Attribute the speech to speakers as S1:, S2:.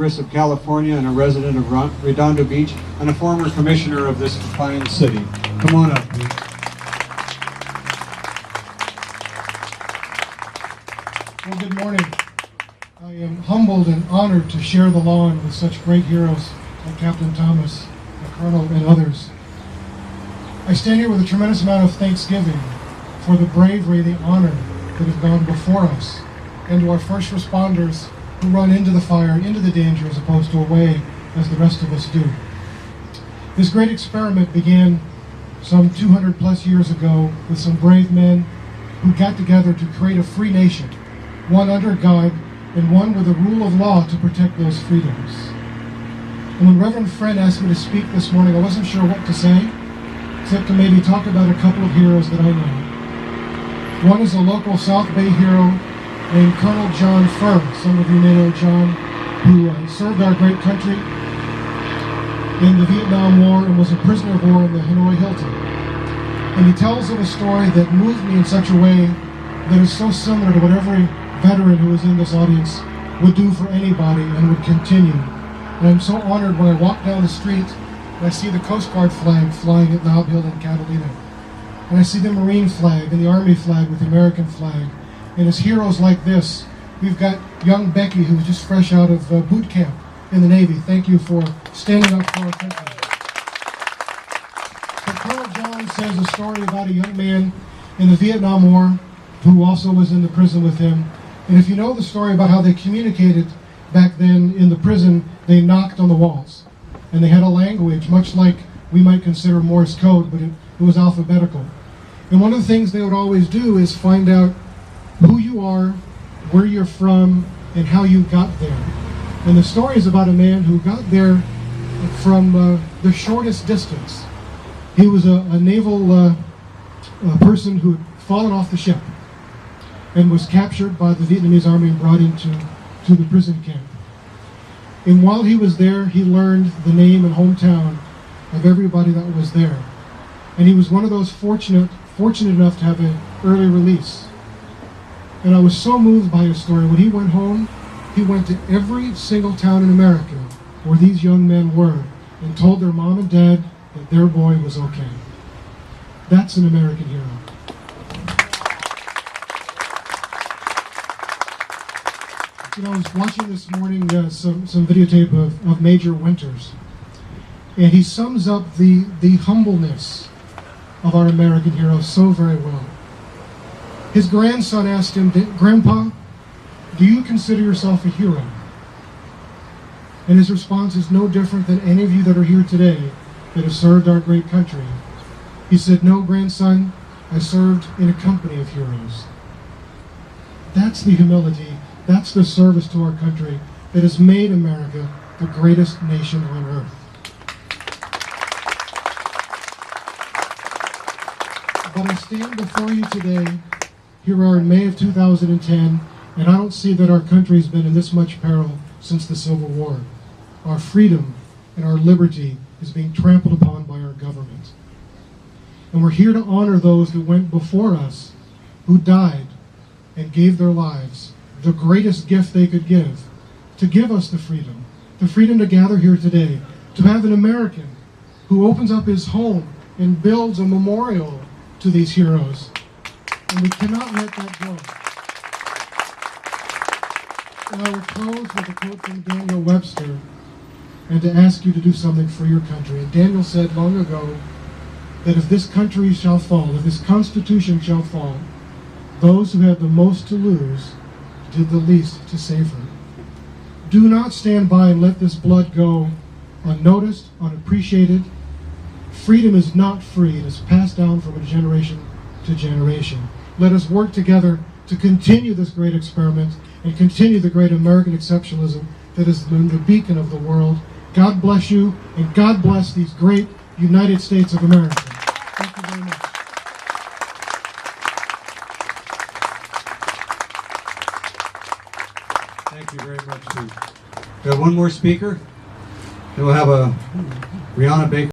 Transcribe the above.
S1: Congress of California and a resident of Redondo Beach and a former commissioner of this fine city. Come on up, please.
S2: Well, good morning. I am humbled and honored to share the lawn with such great heroes like Captain Thomas, the Colonel, and others. I stand here with a tremendous amount of thanksgiving for the bravery, the honor that have gone before us, and to our first responders who run into the fire, into the danger, as opposed to away, as the rest of us do. This great experiment began some 200 plus years ago with some brave men who got together to create a free nation, one under God and one with a rule of law to protect those freedoms. And when Reverend Friend asked me to speak this morning, I wasn't sure what to say, except to maybe talk about a couple of heroes that I know. One is a local South Bay hero named Colonel John Furr. Some of you may know John, who served our great country in the Vietnam War and was a prisoner of war in the Hanoi Hilton. And he tells of a story that moved me in such a way that is so similar to what every veteran who is in this audience would do for anybody and would continue. And I'm so honored when I walk down the street and I see the Coast Guard flag flying at Nob Hill in Catalina. And I see the Marine flag and the Army flag with the American flag. And as heroes like this, we've got young Becky, who's just fresh out of boot camp in the Navy. Thank you for standing up for our country. But Colonel John says a story about a young man in the Vietnam War who also was in the prison with him. And if you know the story about how they communicated back then in the prison, they knocked on the walls. And they had a language, much like we might consider Morse code, but it was alphabetical. And one of the things they would always do is find out who you are, where you're from, and how you got there. And the story is about a man who got there from the shortest distance. He was a naval person who had fallen off the ship and was captured by the Vietnamese army and brought into the prison camp. And while he was there, he learned the name and hometown of everybody that was there. And he was one of those fortunate enough to have an early release. And I was so moved by his story. When he went home, he went to every single town in America where these young men were and told their mom and dad that their boy was okay. That's an American hero. You know, I was watching this morning some videotape of Major Winters, and he sums up the humbleness of our American heroes so very well. His grandson asked him, "Grandpa, do you consider yourself a hero?" And his response is no different than any of you that are here today that have served our great country. He said, "No, grandson, I served in a company of heroes." That's the humility, that's the service to our country that has made America the greatest nation on earth. But I stand before you today, here we are in May of 2010, and I don't see that our country's been in this much peril since the Civil War. Our freedom and our liberty is being trampled upon by our government. And we're here to honor those that went before us, who died and gave their lives, the greatest gift they could to give us the freedom to gather here today, to have an American who opens up his home and builds a memorial to these heroes. And we cannot let that go. And I will close with a quote from Daniel Webster, and to ask you to do something for your country. And Daniel said long ago that if this country shall fall, if this Constitution shall fall, those who have the most to lose did the least to save her. Do not stand by and let this blood go unnoticed, unappreciated. Freedom is not free. It is passed down from generation to generation. Let us work together to continue this great experiment and continue the great American exceptionalism that has been the beacon of the world. God bless you, and God bless these great United States of America. Thank you very much.
S1: Thank you very much, Steve. We have one more speaker, and we'll have a Brianna Baker.